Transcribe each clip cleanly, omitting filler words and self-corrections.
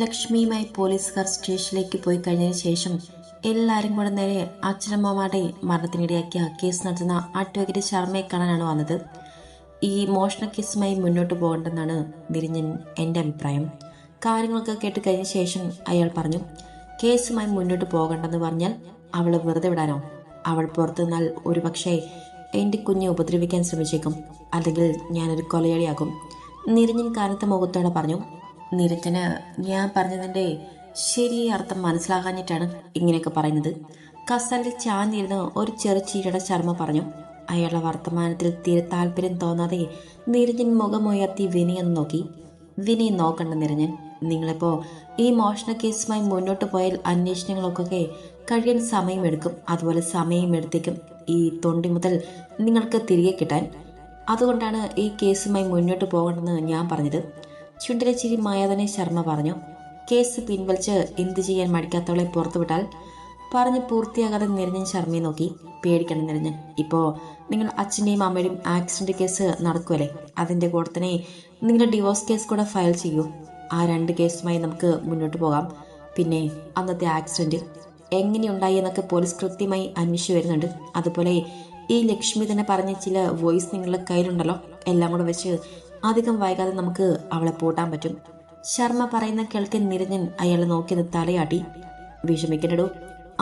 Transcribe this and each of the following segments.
ലക്ഷ്മിയുമായി പോലീസുകാർ സ്റ്റേഷനിലേക്ക് പോയി കഴിഞ്ഞതിന് ശേഷം എല്ലാവരും കൂടെ നേരെ അച്ഛനമ്മമാരുടെ മരണത്തിനിടയാക്കിയ കേസ് നടത്തുന്ന അഡ്വക്കേറ്റ് ശർമ്മയെ കാണാനാണ് വന്നത്. ഈ മോഷണ കേസുമായി മുന്നോട്ട് പോകണ്ടെന്നാണ് നിരഞ്ജൻ എൻ്റെ അഭിപ്രായം. കാര്യങ്ങളൊക്കെ കേട്ട് കഴിഞ്ഞ ശേഷം അയാൾ പറഞ്ഞു, കേസുമായി മുന്നോട്ട് പോകണ്ടെന്ന് പറഞ്ഞാൽ അവൾ വെറുതെ വിടാനോ? അവൾ പുറത്തു നിന്നാൽ ഒരുപക്ഷെ എൻ്റെ കുഞ്ഞെ ഉപദ്രവിക്കാൻ ശ്രമിച്ചേക്കും, അല്ലെങ്കിൽ ഞാനൊരു കൊലയാളിയാകും. നിരഞ്ജൻ കനത്ത മുഖത്തോടെ പറഞ്ഞു. നിരഞ്ജന് ഞാൻ പറഞ്ഞതിൻ്റെ ശരിയായ അർത്ഥം മനസ്സിലാകാഞ്ഞിട്ടാണ് ഇങ്ങനെയൊക്കെ പറയുന്നത്. കസലിൽ ചാഞ്ഞിരുന്ന് ഒരു ചെറുചീരയുടെ ശർമ്മ പറഞ്ഞു. അയാളുടെ വർത്തമാനത്തിൽ തീരെ താല്പര്യം തോന്നാതെ നിരഞ്ജൻ മുഖമുയർത്തി വിനയെന്ന് നോക്കി. വിനയ് നോക്കണ്ട നിരഞ്ജൻ, നിങ്ങളിപ്പോൾ ഈ മോഷണ കേസുമായി മുന്നോട്ട് പോയാൽ അന്വേഷണങ്ങളൊക്കെ കഴിയാൻ സമയമെടുക്കും. അതുപോലെ സമയമെടുത്തേക്കും ഈ തൊണ്ടി മുതൽ നിങ്ങൾക്ക് തിരികെ കിട്ടാൻ. അതുകൊണ്ടാണ് ഈ കേസുമായി മുന്നോട്ട് പോകണമെന്ന് ഞാൻ പറഞ്ഞത്. ചുണ്ടിലെ ചിരി മായാതനെ ശർമ്മ പറഞ്ഞു. കേസ് പിൻവലിച്ച് എന്തു ചെയ്യാൻ മടിക്കാത്തവളെ പുറത്തുവിട്ടാൽ? പറഞ്ഞ് പൂർത്തിയാകാതെ നിരഞ്ജൻ ശർമ്മയെ നോക്കി. പേടിക്കണം നിരഞ്ജൻ, ഇപ്പോൾ നിങ്ങൾ അച്ഛൻ്റെയും അമ്മയുടെയും ആക്സിഡന്റ് കേസ് നടക്കുമല്ലേ, അതിൻ്റെ കൂടെ തന്നെ നിങ്ങളുടെ ഡിവോഴ്സ് കേസ് കൂടെ ഫയൽ ചെയ്യൂ. ആ 2 കേസുമായി നമുക്ക് മുന്നോട്ട് പോകാം. പിന്നെ അന്നത്തെ ആക്സിഡന്റ് എങ്ങനെയുണ്ടായി എന്നൊക്കെ പോലീസ് കൃത്യമായി അന്വേഷിച്ചു വരുന്നുണ്ട്. അതുപോലെ ഈ ലക്ഷ്മി തന്നെ പറഞ്ഞ ചില വോയിസ് നിങ്ങളുടെ കയ്യിലുണ്ടല്ലോ, എല്ലാം കൂടെ വെച്ച് അധികം വൈകാതെ നമുക്ക് അവളെ പൂട്ടാൻ പറ്റും. ശർമ്മ പറയുന്ന കേൾക്കൻ നിരഞ്ജൻ അയാളെ നോക്കിയത് തലയാട്ടി. വിഷമിക്കണ്ടോ,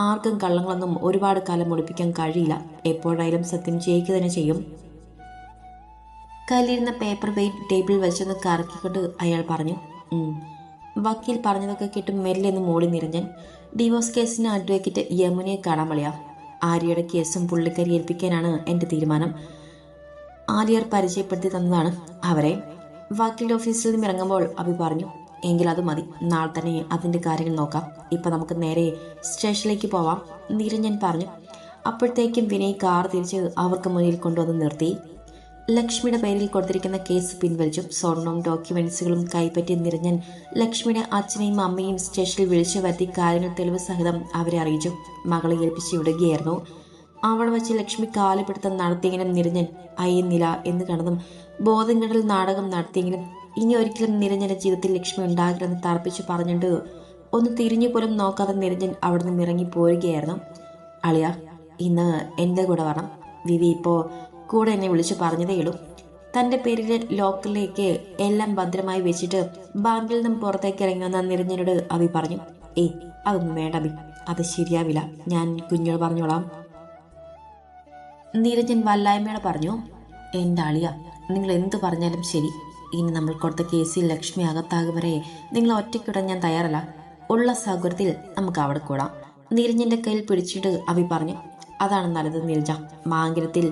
ആർക്കും കള്ളങ്ങളൊന്നും ഒരുപാട് കാലം ഒളിപ്പിക്കാൻ കഴിയില്ല. എപ്പോഴായാലും സത്യം ജയിക്കുക തന്നെ ചെയ്യും. കയ്യിലിരുന്ന പേപ്പർ വെയിറ്റ് ടേബിളിൽ വെച്ചൊന്ന് കറക്കിക്കൊണ്ട് അയാൾ പറഞ്ഞു. വക്കീൽ പറഞ്ഞതൊക്കെ കേട്ട് മെല്ലെ ഒന്ന് മൂടി നിരഞ്ജൻ. ഡിവോഴ്സ് കേസിന് അഡ്വക്കേറ്റ് യമുനയെ കാണാൻ വിളിയാ. ആര്യയുടെ കേസും പുള്ളിക്കരി ഏൽപ്പിക്കാനാണ് എൻ്റെ തീരുമാനം. ആര്യർ പരിചയപ്പെടുത്തി തന്നതാണ് അവരെ. വക്കീൽ ഓഫീസിൽ നിന്നും ഇറങ്ങുമ്പോൾ അഭി പറഞ്ഞു, എങ്കിൽ അത് മതി, നാളെ തന്നെ അതിൻ്റെ കാര്യങ്ങൾ നോക്കാം. ഇപ്പം നമുക്ക് നേരെ സ്റ്റേഷനിലേക്ക് പോവാം, നിരഞ്ജൻ പറഞ്ഞു. അപ്പോഴത്തേക്കും വിനയ് കാർ തിരിച്ച് അവർക്ക് മുന്നിൽ കൊണ്ടുവന്ന് നിർത്തി. ലക്ഷ്മിയുടെ പേരിൽ കൊടുത്തിരിക്കുന്ന കേസ് പിൻവലിച്ചു. സ്വർണവും ഡോക്യുമെന്റ്സുകളും കൈപ്പറ്റിയ നിരഞ്ജൻ ലക്ഷ്മിയുടെ അച്ഛനെയും അമ്മയും സ്റ്റേഷനിൽ വിളിച്ചു വരുത്തി കാര്യങ്ങൾ തെളിവ് സഹിതം അവരെ അറിയിച്ചു. മകളെ ഏൽപ്പിച്ച് വിടുകയായിരുന്നു. അവിടെ വെച്ച് ലക്ഷ്മി കാലുപിടുത്തം നടത്തിയെങ്കിലും നിരഞ്ജൻ അയ്യുന്നില്ല എന്ന് കണ്ടതും ബോധം കെടൽ നാടകം നടത്തിയെങ്കിലും ഇനി ഒരിക്കലും നിരഞ്ജന്റെ ജീവിതത്തിൽ ലക്ഷ്മി ഉണ്ടാകില്ലെന്ന് തറപ്പിച്ച് പറഞ്ഞിട്ട് ഒന്ന് തിരിഞ്ഞു പോലും നോക്കാതെ നിരഞ്ജൻ അവിടെ നിന്ന് ഇറങ്ങി പോരുകയായിരുന്നു. അളിയ, ഇന്ന് എൻ്റെ കൂടെ വരണം. വിവി ഇപ്പോൾ കൂടെ എന്നെ വിളിച്ചു പറഞ്ഞതേയുള്ളൂ. തൻ്റെ പേരിലെ ലോക്കറിലേക്ക് എല്ലാം ഭദ്രമായി വെച്ചിട്ട് ബാങ്കിൽ നിന്നും പുറത്തേക്ക് ഇറങ്ങി വന്ന നിരഞ്ജനോട് അഭി പറഞ്ഞു. അതൊന്നും വേണ്ട അഭി, അത് ശരിയാവില്ല, ഞാൻ കുഞ്ഞോട് പറഞ്ഞോളാം. നിരഞ്ജൻ വല്ലായ്മയോടെ പറഞ്ഞു. എൻ്റെ അളിയ, നിങ്ങൾ എന്തു പറഞ്ഞാലും ശരി, ഇനി നമ്മൾ കൊടുത്ത കേസിൽ ലക്ഷ്മി അകത്താകും വരെ നിങ്ങളെ ഒറ്റയ്ക്കിടാൻ ഞാൻ തയ്യാറല്ല. ഉള്ള സൗകര്യത്തിൽ നമുക്ക് അവിടെ കൂടാം. നിരഞ്ജന്റെ കയ്യിൽ പിടിച്ചിട്ട് അഭി പറഞ്ഞു. അതാണ് നല്ലത് നിരഞ്ജ. മാങ്കരത്തിൽ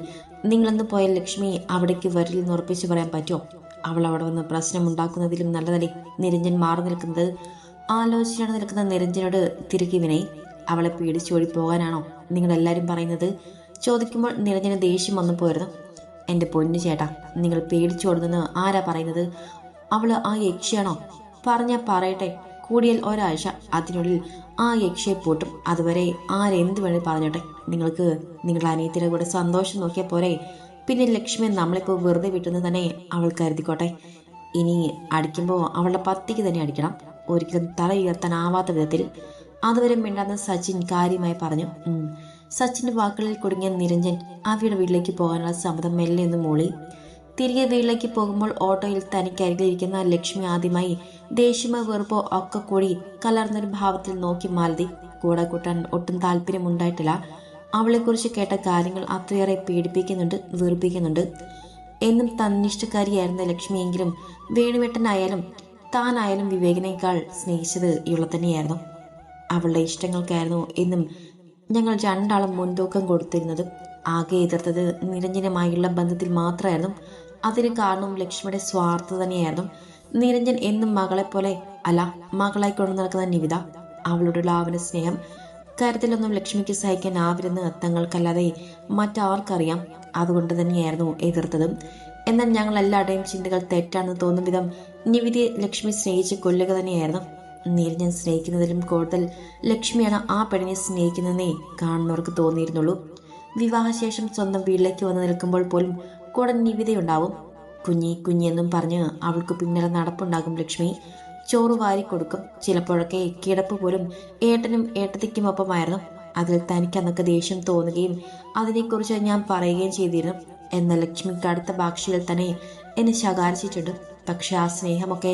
നിങ്ങളെന്ന് പോയ ലക്ഷ്മി അവിടേക്ക് വരില്ലെന്ന് ഉറപ്പിച്ച് പറയാൻ പറ്റുമോ? അവൾ അവിടെ വന്ന് പ്രശ്നം ഉണ്ടാക്കുന്നതിലും നല്ലതല്ലേ നിരഞ്ജൻ മാറി നിൽക്കുന്നത്. ആലോചനയാണ് നിൽക്കുന്ന നിരഞ്ജനോട് തിരികെ വിനയ്, അവളെ പേടിച്ചോടി പോകാനാണോ നിങ്ങളെല്ലാവരും പറയുന്നത്? ചോദിക്കുമ്പോൾ നിരഞ്ജന ദേഷ്യം വന്നു പോയിരുന്നു. എൻ്റെ പൊന്നു ചേട്ടാ, നിങ്ങൾ പേടിച്ചോടുന്നെന്ന് ആരാ പറയുന്നത്? അവള് ആ യക്ഷിയാണോ? പറഞ്ഞാൽ പറയട്ടെ, കൂടിയാൽ ഒരാഴ്ച, അതിനുള്ളിൽ ആ യക്ഷിയെ പൂട്ടും. അതുവരെ ആരെന്ത് വേണേൽ പറഞ്ഞോട്ടെ. നിങ്ങൾക്ക് നിങ്ങളുടെ അനിയത്തിയുടെ കൂടെ സന്തോഷം നോക്കിയാൽ പോരെ. പിന്നെ ലക്ഷ്മിയെ നമ്മളിപ്പോൾ വെറുതെ വിട്ടെന്ന് തന്നെ അവൾ കരുതിക്കോട്ടെ. ഇനി അടിക്കുമ്പോൾ അവളുടെ പത്തിക്ക് തന്നെ അടിക്കണം, ഒരിക്കലും തല ഉയർത്താനാവാത്ത വിധത്തിൽ. അതുവരെ മിണ്ടാന്ന് സച്ചിൻ കാര്യമായി പറഞ്ഞു. സച്ചിന്റെ വാക്കുകളിൽ കുടുങ്ങിയ നിരഞ്ജൻ അവിയുടെ വീട്ടിലേക്ക് പോകാനുള്ള സമ്മതം മെല്ലെ ഒന്ന് മൂളി. തിരികെ വീട്ടിലേക്ക് പോകുമ്പോൾ ഓട്ടോയിൽ തനിക്കരികിലിരിക്കുന്ന ലക്ഷ്മി ആദ്യമായി ദേഷ്യമോ വെറുപ്പോ ഒക്കെ കൂടി കലർന്നൊരു ഭാവത്തിൽ നോക്കി മാലതി. കൂടെ കൂട്ടാൻ ഒട്ടും താല്പര്യമുണ്ടായിട്ടില്ല. അവളെക്കുറിച്ച് കേട്ട കാര്യങ്ങൾ അത്രയേറെ പീഡിപ്പിക്കുന്നുണ്ട്, വെറുപ്പിക്കുന്നുണ്ട്. എന്നും തന്നിഷ്ടക്കാരിയായിരുന്ന ലക്ഷ്മിയെങ്കിലും വേണുവേട്ടനായാലും താനായാലും വിവേകിനേക്കാൾ സ്നേഹിച്ചത് ഇവളെ തന്നെയായിരുന്നു. അവളുടെ ഇഷ്ടങ്ങൾക്കായിരുന്നു എന്നും ഞങ്ങൾ രണ്ടാളും മുൻതൂക്കം കൊടുത്തിരുന്നത്. ആകെ എതിർത്തത് നിരഞ്ജനുമായുള്ള ബന്ധത്തിൽ മാത്രമായിരുന്നു. അതിന് കാരണവും ലക്ഷ്മിയുടെ സ്വാർത്ഥ തന്നെയായിരുന്നു. നിരഞ്ജൻ എന്നും മകളെപ്പോലെ അല്ല, മകളായി കൊണ്ടു നടക്കുന്ന നിവിത. അവളോടുള്ള അവന്റെ സ്നേഹം, കരുതലൊന്നും ലക്ഷ്മിക്ക് സഹിക്കാനാവില്ലെന്ന് തങ്ങൾക്കല്ലാതെ മറ്റാർക്കറിയാം. അതുകൊണ്ട് തന്നെയായിരുന്നു എതിർത്തതും. എന്നാൽ ഞങ്ങൾ എല്ലാവരുടെയും ചിന്തകൾ തെറ്റാണെന്ന് തോന്നും വിധം നിവിതയെ ലക്ഷ്മി സ്നേഹിച്ച് കൊല്ലുക തന്നെയായിരുന്നു. നിരഞ്ജൻ സ്നേഹിക്കുന്നതിലും കൂടുതൽ ലക്ഷ്മിയാണ് ആ പെണ്ണിനെ സ്നേഹിക്കുന്നതെന്നേ കാണുന്നവർക്ക് തോന്നിയിരുന്നുള്ളൂ. വിവാഹശേഷം സ്വന്തം വീട്ടിലേക്ക് വന്ന് നിൽക്കുമ്പോൾ പോലും കൂടെ നിവിതയുണ്ടാവും. കുഞ്ഞി കുഞ്ഞെന്നും പറഞ്ഞ് അവൾക്ക് പിന്നാലെ നടപ്പുണ്ടാകും ലക്ഷ്മി. ചോറ് വാരി കൊടുക്കും. ചിലപ്പോഴൊക്കെ കിടപ്പ് പോലും ഏട്ടനും ഏട്ടത്തിക്കുമൊപ്പമായിരുന്നു. അതിൽ തനിക്ക് അന്നൊക്കെ ദേഷ്യം തോന്നുകയും അതിനെക്കുറിച്ച് ഞാൻ പറയുകയും ചെയ്തിരുന്നു. എന്ന ലക്ഷ്മിക്ക് അടുത്ത ഭാഷയിൽ തന്നെ എന്നെ ശകാരിച്ചിട്ടുണ്ട്. പക്ഷെ ആ സ്നേഹമൊക്കെ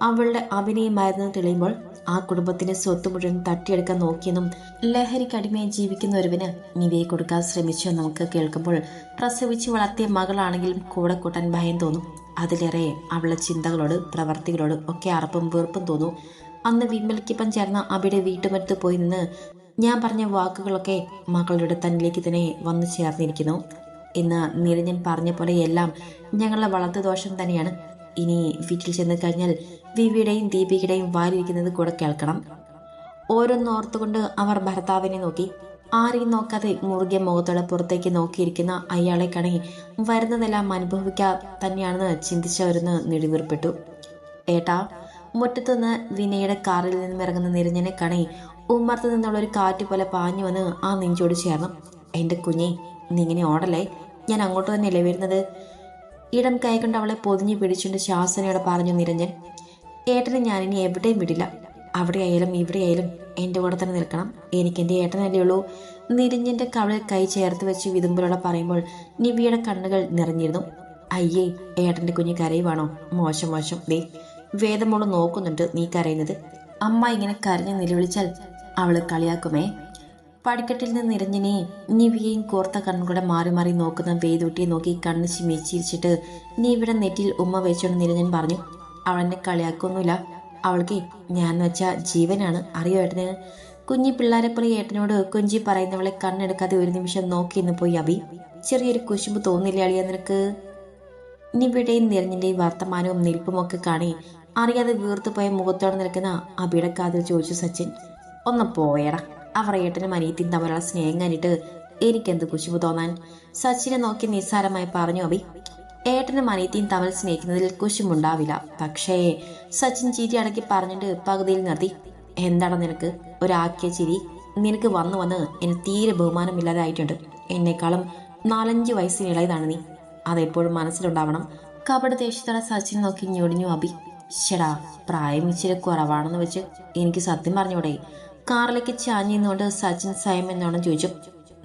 അവളുടെ അഭിനയമായിരുന്നു തെളിയുമ്പോൾ ആ കുടുംബത്തിന്റെ സ്വത്ത് മുഴുവൻ തട്ടിയെടുക്കാൻ നോക്കിയെന്നും ലഹരിക്കടിമയെ ജീവിക്കുന്ന ഒരുവന് നിവയെ കൊടുക്കാൻ ശ്രമിച്ചു നമുക്ക് കേൾക്കുമ്പോൾ പ്രസവിച്ച് വളർത്തിയ മകളാണെങ്കിലും കൂടെ കൂട്ടാൻ ഭയം തോന്നും. അതിലേറെ അവളുടെ ചിന്തകളോട് പ്രവർത്തികളോട് ഒക്കെ അറപ്പും വെറുപ്പും തോന്നും. അന്ന് വിമലയ്ക്കൊപ്പം ചേർന്ന അവിടെ വീട്ടുമരത്ത് പോയി നിന്ന് ഞാൻ പറഞ്ഞ വാക്കുകളൊക്കെ മകളുടെ തന്നിലേക്ക് തന്നെ വന്നു ചേർന്നിരിക്കുന്നു. ഇന്ന് നിരഞ്ജൻ പറഞ്ഞ പോലെ എല്ലാം ഞങ്ങളുടെ വളർത്തു ദോഷം തന്നെയാണ്. ഇനി വീട്ടിൽ ചെന്ന് കഴിഞ്ഞാൽ വിവിയുടെയും ദീപികയുടെയും വാലിരിക്കുന്നത് കൂടെ കേൾക്കണം. ഓരോന്നോർത്തുകൊണ്ട് അവർ ഭർത്താവിനെ നോക്കി. ആരെയും നോക്കാതെ മുറുകിയ മുഖത്തോടെ പുറത്തേക്ക് നോക്കിയിരിക്കുന്ന അയാളെ കണി വരുന്നതെല്ലാം അനുഭവിക്കാ തന്നെയാണെന്ന് ചിന്തിച്ചവരെന്ന് നെടുവീർപ്പെട്ടു. ഏട്ടാ, മുറ്റത്തുനിന്ന് വിനയുടെ കാറിൽ നിന്നും ഇറങ്ങുന്ന നിരഞ്ജനെ കണി ഉമ്മർത്ത് നിന്നുള്ളൊരു കാറ്റ് പോലെ പാഞ്ഞു വന്ന് ആ നെഞ്ചോട് ചേർന്നു. എൻ്റെ കുഞ്ഞെ, നീ ഇങ്ങനെ ഓടല്ലേ, ഞാൻ അങ്ങോട്ട് തന്നെയല്ലേ വരുന്നത്? ഇടം കൈകൊണ്ട് അവളെ പൊതിഞ്ഞു പിടിച്ചുകൊണ്ട് ശാസനയോടെ പറഞ്ഞു നിരഞ്ജൻ. ഏട്ടനെ ഞാനിനി എവിടെയും വിടില്ല. അവിടെ ആയാലും ഇവിടെ ആയാലും എൻ്റെ കൂടെ തന്നെ നിൽക്കണം. എനിക്ക് എൻ്റെ ഏട്ടനല്ലേ ഉള്ളൂ. നിരഞ്ജന്റെ കവളിൽ കൈ ചേർത്ത് വെച്ച് വിതുമ്പലോടെ പറയുമ്പോൾ നിവിയുടെ കണ്ണുകൾ നിറഞ്ഞിരുന്നു. അയ്യേ, ഏട്ടൻ്റെ കുഞ്ഞ് കരയുവാണോ? മോശം മോശം. ദേ, വേദമോള് നോക്കുന്നുണ്ട് നീ കരയുന്നത്. അമ്മ ഇങ്ങനെ കരഞ്ഞു നിലവിളിച്ചാൽ അവള് കളിയാക്കുമേ. പടിക്കെട്ടിൽ നിന്ന് നിരഞ്ജനെ നിവിയെയും കോർത്ത കണ്ണുകൂടെ മാറി മാറി നോക്കുന്ന വേദൂട്ടിയെ നോക്കി കണ്ണ് ചിമ്മിച്ചിരിച്ചിട്ട് നിവിയുടെ നെറ്റിൽ ഉമ്മ വെച്ചോണ്ട് നിരഞ്ജൻ പറഞ്ഞു. അവളെന്നെ കളിയാക്കൊന്നുമില്ല. അവൾക്ക് ഞാൻ വെച്ച ജീവനാണ്, അറിയോ ഏട്ടന്? കുഞ്ഞി പിള്ളേരെ പോലെ ഏട്ടനോട് കുഞ്ചി പറയുന്നവളെ കണ്ണെടുക്കാതെ ഒരു നിമിഷം നോക്കി എന്ന് പോയി അബി. ചെറിയൊരു കുശുമ്പ് തോന്നില്ല അളിയ നിനക്ക്? നിവിയുടെയും നിരഞ്ജന്റെയും വർത്തമാനവും നിൽപ്പുമൊക്കെ കാണി അറിയാതെ വീർത്തുപോയ മുഖത്തോടെ നിൽക്കുന്ന അബിയുടെ കാതിൽ ചോദിച്ചു സച്ചിൻ. ഒന്ന് പോയടാ, അവർ ഏട്ടനും അനിയത്തിയും തമ്മിലുള്ള സ്നേഹം കണ്ടിട്ട് എനിക്കെന്ത് കുശുമ്പ് തോന്നാൻ? സച്ചിനെ നോക്കി നിസ്സാരമായി പറഞ്ഞു അബി. ഏട്ടനും അനിയത്തിയും തമ്മിൽ സ്നേഹിക്കുന്നതിൽ കുശുമുണ്ടാവില്ല. പക്ഷേ സച്ചിൻ ചിരി അടക്കി പറഞ്ഞിട്ട് പകുതിയിൽ നിർത്തി. എന്താണ് നിനക്ക് ഒരാക്കിയ ചിരി? നിനക്ക് വന്നു വന്ന് എനിക്ക് തീരെ ബഹുമാനമില്ലാതായിട്ടുണ്ട്. എന്നെക്കാളും 4-5 വയസ്സിന് ഇളയതാണ് നീ, അതെപ്പോഴും മനസ്സിലുണ്ടാവണം. കപട ദേഷ്യത്തോടെ സച്ചിൻ നോക്കി ഞൊടിഞ്ഞു അബി. ശടാ, പ്രായം ഇച്ചിരി കുറവാണെന്ന് വെച്ച് എനിക്ക് സത്യം പറഞ്ഞൂടെ? കാറിലേക്ക് ചാഞ്ഞിന്നുകൊണ്ട് സച്ചിൻ സ്വയം എന്നോണം ചോദിച്ചു.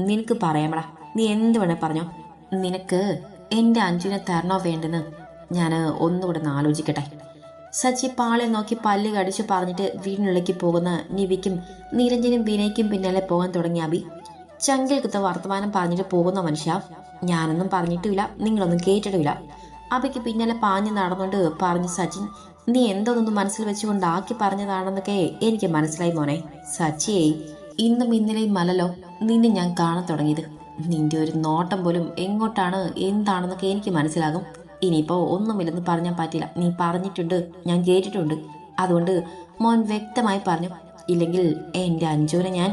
നിനക്ക് പറയാമടാ, നീ എന്ത് വേണേ പറഞ്ഞോ. നിനക്ക് എൻ്റെ അഞ്ജുനെ തരണോ വേണ്ടെന്ന് ഞാൻ ഒന്നുകൂടെ ആലോചിക്കട്ടെ. സച്ചി പാളെ നോക്കി പല്ല് കടിച്ചു പറഞ്ഞിട്ട് വീടിനുള്ളിലേക്ക് പോകുന്ന നിവിക്കും നിരഞ്ജനും വിനയ്ക്കും പിന്നാലെ പോകാൻ തുടങ്ങി അബി. ചങ്കിൽ കുത്ത വർത്തമാനം പറഞ്ഞിട്ട് പോകുന്ന മനുഷ്യ. ഞാനൊന്നും പറഞ്ഞിട്ടുമില്ല, നിങ്ങളൊന്നും കേട്ടിട്ടില്ല. അബിക്ക് പിന്നാലെ പാഞ്ഞു നടന്നുകൊണ്ട് പറഞ്ഞു സച്ചിൻ. നീ എന്തോന്നൊന്നും മനസ്സിൽ വെച്ചുകൊണ്ടാക്കി പറഞ്ഞതാണെന്നൊക്കെ എനിക്ക് മനസ്സിലായി മോനെ. സച്ചിയെ, ഇന്നും ഇന്നലെയും അല്ലല്ലോ നിന്നെ ഞാൻ കാണാൻ തുടങ്ങിയത്. നിന്റെ ഒരു നോട്ടം പോലും എങ്ങോട്ടാണ് എന്താണെന്നൊക്കെ എനിക്ക് മനസ്സിലാകും. ഇനിയിപ്പോ ഒന്നുമില്ലെന്ന് പറഞ്ഞാൽ പറ്റില്ല. നീ പറഞ്ഞിട്ടുണ്ട്, ഞാൻ കേട്ടിട്ടുണ്ട്. അതുകൊണ്ട് മോൻ വ്യക്തമായി പറഞ്ഞു. ഇല്ലെങ്കിൽ എൻ്റെ അഞ്ജുവിനെ ഞാൻ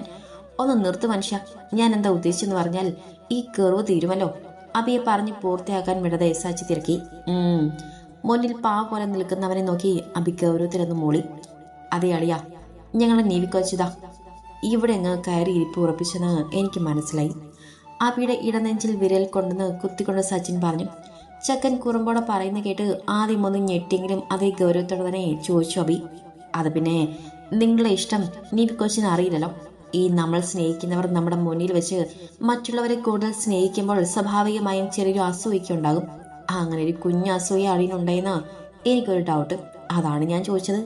ഒന്ന് നിർത്തു മനുഷ്യ. ഞാൻ എന്താ ഉദ്ദേശിച്ചെന്ന് പറഞ്ഞാൽ ഈ കെറുവ് തീരുമല്ലോ. അബിയെ പറഞ്ഞ് പൂർത്തിയാക്കാൻ വിടതെ സച്ചി തിരക്കി. മുന്നിൽ പാ പോലെ നിൽക്കുന്നവനെ നോക്കി അബി ഗൗരവത്തിലൊന്ന് മൂളി. അതേ അളിയാ, ഞങ്ങളെ നീവിക്കൊച്ചതാ ഇവിടെ അങ്ങ് കയറി ഇരിപ്പ് ഉറപ്പിച്ചെന്ന് എനിക്ക് മനസ്സിലായി. അബിയുടെ ഇടനെഞ്ചിൽ വിരൽ കൊണ്ടെന്ന് കുത്തിക്കൊണ്ട് സച്ചിൻ പറഞ്ഞു. ചക്കൻ കുറുമ്പോടെ പറയുന്ന കേട്ട് ആദ്യം ഒന്ന് ഞെട്ടിയെങ്കിലും അതേ ഗൗരവത്തോടെ തന്നെ ചോദിച്ചു അബി. അത് പിന്നെ നിങ്ങളെ ഇഷ്ടം നീവിക്കൊച്ചിന് അറിയില്ലല്ലോ. ഈ നമ്മൾ സ്നേഹിക്കുന്നവർ നമ്മുടെ മുന്നിൽ വെച്ച് മറ്റുള്ളവരെ കൂടുതൽ സ്നേഹിക്കുമ്പോൾ സ്വാഭാവികമായും ചെറിയൊരു അസൂയൊക്കെ ഉണ്ടാകും. അങ്ങനെ ഒരു കുഞ്ഞു അസൂയ അളിയിലുണ്ടായെന്ന് എനിക്കൊരു ഡൗട്ട്. അതാണ് ഞാൻ ചോദിച്ചത്.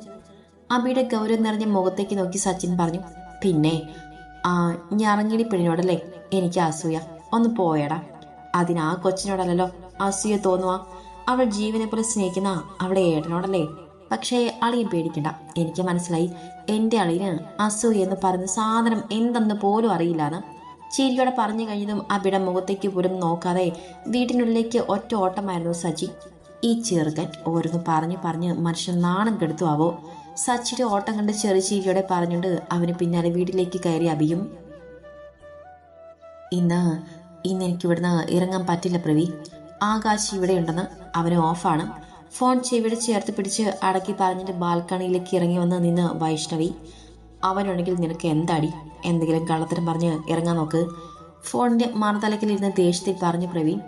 അബിയുടെ ഗൗരവം നിറഞ്ഞ മുഖത്തേക്ക് നോക്കി സച്ചിൻ പറഞ്ഞു. പിന്നെ ഞറങ്ങിടി പെണ്ണിനോടല്ലേ എനിക്ക് അസൂയ? ഒന്ന് പോയടാ. അതിനാ കൊച്ചിനോടല്ലോ അസൂയ തോന്നുക. അവൾ ജീവനെ പോലെ സ്നേഹിക്കുന്ന അവളുടെ ഏട്ടനോടല്ലേ. പക്ഷേ അളിയും പേടിക്കണ്ട, എനിക്ക് മനസ്സിലായി എൻ്റെ അളിയന് അസൂയ എന്ന് പറയുന്ന സാധനം എന്തെന്ന് പോലും അറിയില്ലാന്ന്. ചിരിയോടെ പറഞ്ഞു കഴിഞ്ഞതും അബിയുടെ മുഖത്തേക്ക് പോലും നോക്കാതെ വീട്ടിനുള്ളിലേക്ക് ഒറ്റ ഓട്ടമായിരുന്നു സച്ചി. ഈ ചെറുക്കൻ ഓരോന്ന് പറഞ്ഞ് മനുഷ്യൻ നാണം കെടുത്തുവാവോ. സച്ചിയുടെ ഓട്ടം കണ്ട് ചെറുചിരിയോടെ പറഞ്ഞുകൊണ്ട് അവന് പിന്നാലെ വീട്ടിലേക്ക് കയറി അബിയും. ഇന്ന് എനിക്കിവിടുന്ന് ഇറങ്ങാൻ പറ്റില്ല പ്രവി. ആകാശ് ഇവിടെയുണ്ടെന്ന് അവന് ഓഫാണ്. ഫോൺ ചെവിയുടെ ചേർത്ത് പിടിച്ച് അടക്കി പറഞ്ഞിട്ട് ബാൽക്കണിയിലേക്ക് ഇറങ്ങി വന്ന് നിന്ന് വൈഷ്ണവി. അവനുണ്ടെങ്കിൽ നിനക്ക് എന്താടി? എന്തെങ്കിലും കള്ളത്തരം പറഞ്ഞ് ഇറങ്ങാൻ നോക്ക്. ഫോണിന്റെ മറുതലക്കിലിരുന്ന് ദേഷ്യത്തിൽ പറഞ്ഞു പ്രവീൺ.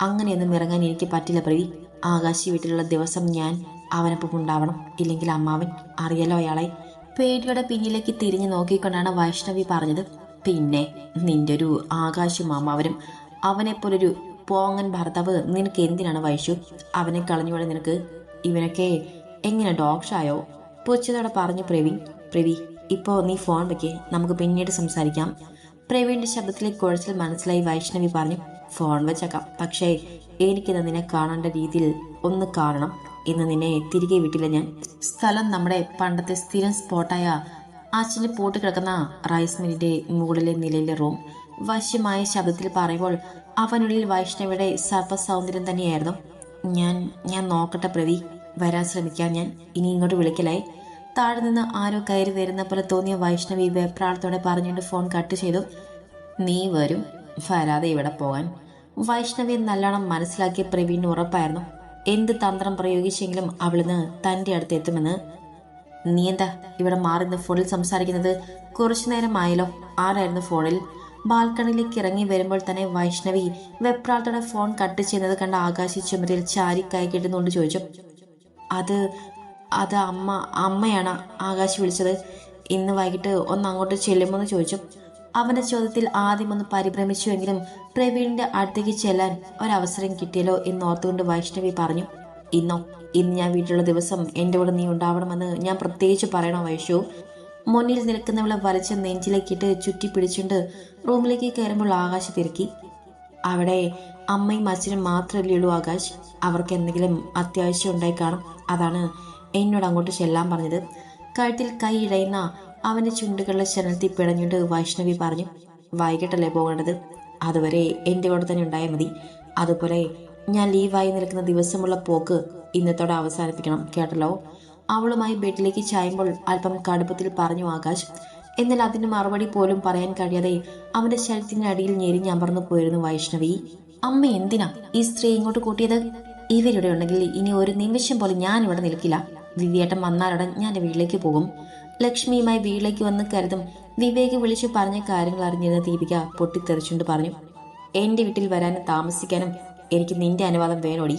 അങ്ങനെയൊന്നും ഇറങ്ങാൻ എനിക്ക് പറ്റില്ല പ്രവി. ആകാശി വീട്ടിലുള്ള ദിവസം ഞാൻ അവനൊപ്പം ഉണ്ടാവണം, ഇല്ലെങ്കിൽ അമ്മാവൻ അറിയാലോ അയാളെ. പേടിയുടെ പിന്നിലേക്ക് തിരിഞ്ഞു നോക്കിക്കൊണ്ടാണ് വൈഷ്ണവി പറഞ്ഞത്. പിന്നെ നിന്റെ ഒരു ആകാശം അമ്മാവനും അവനെപ്പോലൊരു പോങ്ങൻ ഭർത്താവ് നിനക്ക് എന്തിനാണ് വൈഷു? അവനെ കളഞ്ഞുപോലെ നിനക്ക്. ഇവനൊക്കെ എങ്ങനെ ഡോക്ടറായോ? പുച്ഛത്തോടെ പറഞ്ഞു പ്രവീൺ. പ്രവി, ഇപ്പോൾ നീ ഫോൺ വെക്കേ, നമുക്ക് പിന്നീട് സംസാരിക്കാം. പ്രവീണിന്റെ ശബ്ദത്തിലെ കുഴച്ചിൽ മനസ്സിലായി വൈഷ്ണവി പറഞ്ഞു. ഫോൺ വെച്ചേക്കാം, പക്ഷേ എനിക്കിന്ന് നിന്നെ കാണേണ്ട രീതിയിൽ ഒന്ന് കാണണം. ഇന്ന് നിന്നെ തിരികെ വിട്ടില്ല ഞാൻ. സ്ഥലം നമ്മുടെ പണ്ടത്തെ സ്ഥിരം സ്പോട്ടായ അച്ഛൻ്റെ പൂട്ട് കിടക്കുന്ന റൈസ് മില്ലിന്റെ മുകളിലെ നിലയിലെ റൂം. വശ്യമായ ശബ്ദത്തിൽ പറയുമ്പോൾ അവനുള്ളിൽ വൈഷ്ണവിയുടെ സർവ്വസൗന്ദര്യം തന്നെയായിരുന്നു. ഞാൻ നോക്കട്ടെ പ്രവി, വരാൻ ശ്രമിക്കാം ഞാൻ. ഇനി ഇങ്ങോട്ട് വിളിക്കലായി. താഴെ നിന്ന് ആരോ കയറി വരുന്ന പോലെ തോന്നിയ വൈഷ്ണവി വെപ്രാളത്തോടെ പറഞ്ഞുകൊണ്ട് ഫോൺ കട്ട് ചെയ്തു. നീ വരും, വരാതെ ഇവിടെ പോകാൻ. വൈഷ്ണവിയെ നല്ലോണം മനസ്സിലാക്കിയ പ്രവീണിന് ഉറപ്പായിരുന്നു എന്ത് തന്ത്രം പ്രയോഗിച്ചെങ്കിലും അവളിന്ന് തൻ്റെ അടുത്ത് എത്തുമെന്ന്. നീ എന്താ ഇവിടെ മാറിന്ന് ഫോണിൽ സംസാരിക്കുന്നത്? കുറച്ചു നേരമായല്ലോ. ആരായിരുന്നു ഫോണിൽ? ബാൽക്കണിയിലേക്ക് ഇറങ്ങി വരുമ്പോൾ തന്നെ വൈഷ്ണവി വെപ്രാളത്തോടെ ഫോൺ കട്ട് ചെയ്യുന്നത് കണ്ട ആകാശി ചുമരിൽ ചാരി കൈ കെട്ടുന്നുകൊണ്ട് ചോദിച്ചു. അത് അമ്മയാണ് ആകാശ് വിളിച്ചത്. ഇന്ന് വൈകിട്ട് ഒന്ന് അങ്ങോട്ട് ചെല്ലുമെന്ന് ചോദിച്ചു. അവന്റെ ചോദ്യത്തിൽ ആദ്യമൊന്ന് പരിഭ്രമിച്ചുവെങ്കിലും പ്രവീണിന്റെ അടുത്തേക്ക് ചെല്ലാൻ ഒരവസരം കിട്ടിയല്ലോ എന്നോർത്തുകൊണ്ട് വൈഷ്ണവി പറഞ്ഞു. ഇന്ന് ഞാൻ വീട്ടിലുള്ള ദിവസം എൻ്റെ കൂടെ നീ ഉണ്ടാവണമെന്ന് ഞാൻ പ്രത്യേകിച്ച് പറയണോ വൈഷു? മുന്നിൽ നിൽക്കുന്നവളെ വലിച്ച നെഞ്ചിലേക്കിട്ട് ചുറ്റി പിടിച്ചുകൊണ്ട് റൂമിലേക്ക് കയറുമ്പോൾ ആകാശ് തിരക്കി. അവിടെ അമ്മയും അച്ഛനും മാത്രമല്ലേ ഉള്ളൂ ആകാശ്. അവർക്ക് എന്തെങ്കിലും അത്യാവശ്യം ഉണ്ടായി കാണും, അതാണ് എന്നോട് അങ്ങോട്ട് ചെല്ലാൻ പറഞ്ഞത്. കഴുത്തിൽ കൈ ഇഴയുന്ന അവന്റെ ചുണ്ടുകളിലെ ശരണത്തിൽ പിടഞ്ഞുകൊണ്ട് വൈഷ്ണവി പറഞ്ഞു. വൈകിട്ടല്ലേ പോകേണ്ടത്, അതുവരെ എൻ്റെ കൂടെ തന്നെ ഉണ്ടായാൽ മതി. അതുപോലെ ഞാൻ ലീവായി നിൽക്കുന്ന ദിവസമുള്ള പോക്ക് ഇന്നത്തോടെ അവസാനിപ്പിക്കണം, കേട്ടല്ലോ. അവളുമായി ബെഡിലേക്ക് ചായുമ്പോൾ അല്പം കടുപ്പത്തിൽ പറഞ്ഞു ആകാശ്. എന്നാൽ അതിന് മറുപടി പോലും പറയാൻ കഴിയാതെ അവന്റെ ശരീരത്തിനടിയിൽ ഞെരിഞ്ഞമർന്നു പോയിരുന്നു വൈഷ്ണവി. അമ്മ എന്തിനാ ഈ സ്ത്രീ ഇങ്ങോട്ട് കൂട്ടിയത്? ഇവരിവിടെ ഉണ്ടെങ്കിൽ ഇനി ഒരു നിമിഷം പോലും ഞാൻ ഇവിടെ നിൽക്കില്ല. വിവേട്ടൻ വന്നാലുടൻ ഞാൻ എൻ്റെ വീട്ടിലേക്ക് പോകും. ലക്ഷ്മിയുമായി വീട്ടിലേക്ക് വന്ന് കരുതും വിവേക് വിളിച്ചു പറഞ്ഞ കാര്യങ്ങൾ അറിഞ്ഞിരുന്ന ദീപിക പൊട്ടിത്തെറിച്ചുകൊണ്ട് പറഞ്ഞു. എൻ്റെ വീട്ടിൽ വരാനും താമസിക്കാനും എനിക്ക് നിന്റെ അനുവാദം വേണോടി.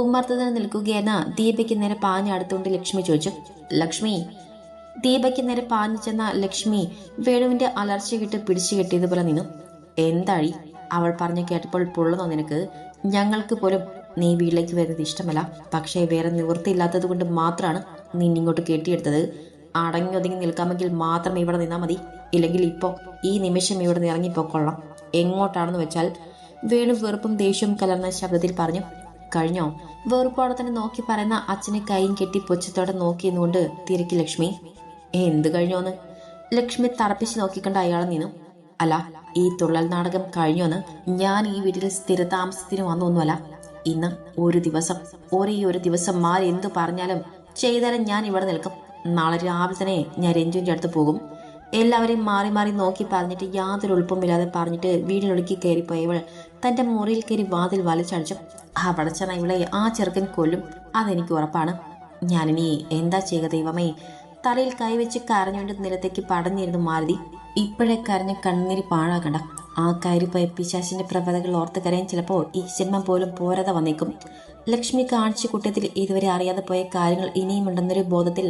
ഉമ്മർത്തതിന് നിൽക്കുകയെന്ന ദീപയ്ക്ക് നേരെ പാഞ്ഞടുത്തുകൊണ്ട് ലക്ഷ്മി ചോദിച്ചു. ലക്ഷ്മി. ദീപയ്ക്ക് നേരെ പാഞ്ഞു ചെന്ന ലക്ഷ്മി വേണുവിന്റെ അലർച്ച കിട്ട് പിടിച്ചു കെട്ടിയതുപോലെ നിന്നു. എന്താഴി അവൾ പറഞ്ഞു കേട്ടപ്പോൾ പൊള്ളുന്നോ നിനക്ക്? ഞങ്ങൾക്ക് പോലും നീ വീട്ടിലേക്ക് വരുന്നത് ഇഷ്ടമല്ല, പക്ഷേ വേറെ നിവൃത്തിയില്ലാത്തത് കൊണ്ട് മാത്രമാണ് നീ ഇങ്ങോട്ട് കെട്ടിയെടുത്തത്. അടങ്ങി ഒതുങ്ങി നിൽക്കാമെങ്കിൽ മാത്രം ഇവിടെ നിന്നാൽ മതി, ഇല്ലെങ്കിൽ ഇപ്പോൾ ഈ നിമിഷം ഇവിടെ നിന്ന് ഇറങ്ങിപ്പോക്കൊള്ളാം. എങ്ങോട്ടാണെന്ന് വെച്ചാൽ. വേണു വെറുപ്പും ദേഷ്യവും കലർന്ന ശബ്ദത്തിൽ പറഞ്ഞു. കഴിഞ്ഞോ? വെറുപ്പോടെ തന്നെ നോക്കി പറയുന്ന അച്ഛനെ കൈയും കെട്ടി പൊച്ചത്തോടെ നോക്കിയെന്നുകൊണ്ട് തിരക്കി ലക്ഷ്മി. എന്ത് കഴിഞ്ഞോന്ന്? ലക്ഷ്മി തറപ്പിച്ച് നോക്കിക്കൊണ്ട് അയാളെ നിന്നു. അല്ല, ഈ തുള്ളൽ നാടകം കഴിഞ്ഞോന്ന്? ഞാൻ ഈ വീട്ടിൽ സ്ഥിരതാമസത്തിന് വന്നൊന്നുമല്ല. ഇന്ന് ഒരു ദിവസം, ഒരേ ഒരു ദിവസം മാറി എന്തു പറഞ്ഞാലും ചെയ്താലും ഞാൻ ഇവിടെ നിൽക്കും. നാളെ രാവിലെ തന്നെ ഞാൻ രഞ്ജുവിൻ്റെ അടുത്ത് പോകും. എല്ലാവരെയും മാറി മാറി നോക്കി പറഞ്ഞിട്ട് യാതൊരു എളുപ്പമില്ലാതെ പറഞ്ഞിട്ട് വീടിനൊടുക്കി കയറിപ്പോയവൾ തൻ്റെ മുറിയിൽ കയറി വാതിൽ വലിച്ചടിച്ചു. അവിടെ ചെന്ന ഇവളെ ആ ചെറുക്കൻ കൊല്ലും, അതെനിക്ക് ഉറപ്പാണ്. ഞാനിനി എന്താ ചെയ്യുക ദൈവമേ? തലയിൽ കൈവച്ച് കരഞ്ഞുകൊണ്ട് നിലത്തേക്ക് പടഞ്ഞിരുന്നു മാരുതി. ഇപ്പോഴേ കരഞ്ഞ് കണ്ണീര് പാഴാക്കണ്ട. ആ കയറിപ്പോയ പിശാചിന്റെ പ്രവതകൾ ഓർത്ത് കരയാൻ ചിലപ്പോൾ ഈ ജന്മം പോലും പോരാതെ വന്നേക്കും. ലക്ഷ്മി കാണിച്ച കുട്ടത്തിൽ ഇതുവരെ അറിയാതെ പോയ കാര്യങ്ങൾ ഇനിയുമുണ്ടെന്നൊരു ബോധത്തിൽ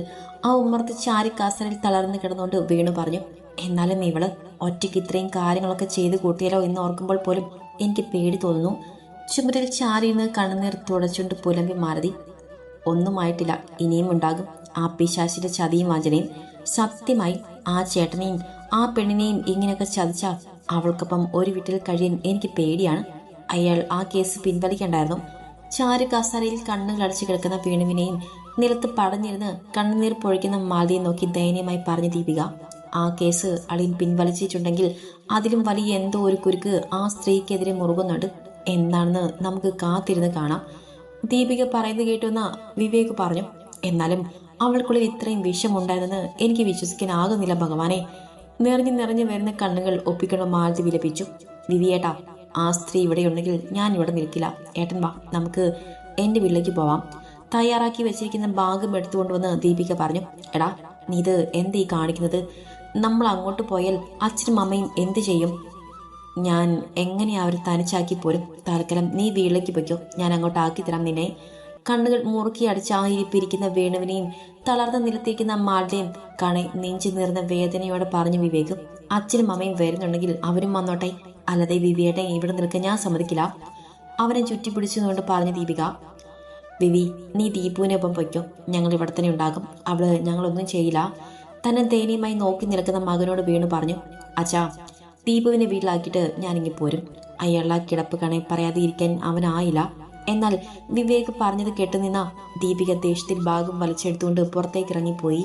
ആ ഉമ്മർത്ത് ചാരി കാസറിൽ തളർന്നു കിടന്നുകൊണ്ട് വേണു പറഞ്ഞു. എന്നാലും ഇവള് ഒറ്റയ്ക്ക് ഇത്രയും കാര്യങ്ങളൊക്കെ ചെയ്ത് കൂട്ടിയാലോ എന്ന് ഓർക്കുമ്പോൾ പോലും എനിക്ക് പേടി തോന്നുന്നു. ചുമരിൽ ചാരിന്ന് കണ്ണുനീർ തുടച്ചുകൊണ്ട് പുലമ്പി മാരുതി. ഒന്നുമായിട്ടില്ല, ഇനിയും ഉണ്ടാകും ആ പിശാചിന്റെ ചതിയും വാഞ്ചനയും. സത്യമായി ആ ചേട്ടനെയും ആ പെണ്ണിനെയും ഇങ്ങനെയൊക്കെ ചതിച്ചാൽ അവൾക്കൊപ്പം ഒരു വീട്ടിൽ കഴിയാൻ എനിക്ക് പേടിയാണ്. അയാൾ ആ കേസ് പിൻവലിക്കണ്ടായിരുന്നു. ചാരു കസാരയിൽ കണ്ണുകൾ അടച്ചു കിടക്കുന്ന വേണുവിനെയും നിലത്ത് പടഞ്ഞിരുന്ന് കണ്ണുനീർ പൊഴിക്കുന്ന മാലതിയെ നോക്കി ദയനീയമായി പറഞ്ഞു ദീപിക. ആ കേസ് അളിയൻ പിൻവലിച്ചിട്ടുണ്ടെങ്കിൽ അതിലും വലിയ എന്തോ ഒരു കുരുക്ക് ആ സ്ത്രീക്കെതിരെ മുറുകുന്നുണ്ട്. എന്താണെന്ന് നമുക്ക് കാത്തിരുന്ന് കാണാം. ദീപിക പറയുന്നത് കേട്ടുവെന്ന വിവേക് പറഞ്ഞു. എന്നാലും അവൾക്കുള്ളിൽ ഇത്രയും വിഷമുണ്ടായിരുന്നെന്ന് എനിക്ക് വിശ്വസിക്കാനാകുന്നില്ല ഭഗവാനെ. നിറഞ്ഞു വരുന്ന കണ്ണുകൾ ഒപ്പിക്കൊണ്ട് മാലതി വിലപിച്ചു. വിവിയേട്ടാ, ആ സ്ത്രീ ഇവിടെയുണ്ടെങ്കിൽ ഞാൻ ഇവിടെ നിൽക്കില്ല. ഏട്ടൻ വാ, നമുക്ക് എൻ്റെ വീട്ടിലേക്ക് പോവാം. തയ്യാറാക്കി വെച്ചിരിക്കുന്ന ബാഗും എടുത്തുകൊണ്ടുവന്ന് ദീപിക പറഞ്ഞു. എടാ, നീ ഇത് എന്തീ കാണിക്കുന്നത്? നമ്മൾ അങ്ങോട്ട് പോയാൽ അച്ഛനും അമ്മയും എന്ത് ചെയ്യും? ഞാൻ എങ്ങനെയാ അവർ തനിച്ചാക്കി പോരും. തൽക്കാലം നീ വീട്ടിലേക്ക് പോയിക്കോ, ഞാൻ അങ്ങോട്ട് ആക്കി തരാം നിന്നെ. കണ്ണുകൾ മുറുക്കി അടിച്ച് ആ ഇരിപ്പിരിക്കുന്ന വേണുവിനെയും തളർന്ന നിലത്തേക്കുന്ന മാളുടെയും നെഞ്ചു നീർന്ന വേദനയോടെ പറഞ്ഞു വിവേക്. അച്ഛനും അമ്മയും വരുന്നുണ്ടെങ്കിൽ അവരും വന്നോട്ടെ, അല്ലാതെ വിവിയേട്ടൻ ഇവിടെ നിൽക്കാൻ ഞാൻ സമ്മതിക്കില്ല. അവനെ ചുറ്റിപ്പിടിച്ചുകൊണ്ട് പറഞ്ഞു ദീപിക. വിവി, നീ ദീപുവിനെ ഒപ്പം പൊയ്ക്കോ, ഞങ്ങൾ ഇവിടെ തന്നെ ഉണ്ടാകും, അവള് ഞങ്ങളൊന്നും ചെയ്യില്ല. തന്നെ ദയനീയമായി നോക്കി നിൽക്കുന്ന മകനോട് വേണു പറഞ്ഞു. അച്ഛാ, ദീപുവിനെ വീട്ടിലാക്കിയിട്ട് ഞാനിങ്ങി പോരും. അയാളുടെ കിടപ്പ് പറയാതെ ഇരിക്കാൻ അവനായില്ല. എന്നാൽ വിവേക് പറഞ്ഞത് കേട്ടുനിന്ന ദീപിക ദേഷ്യത്തിൽ ഭാഗം വലിച്ചെടുത്തുകൊണ്ട് പുറത്തേക്ക് ഇറങ്ങിപ്പോയി.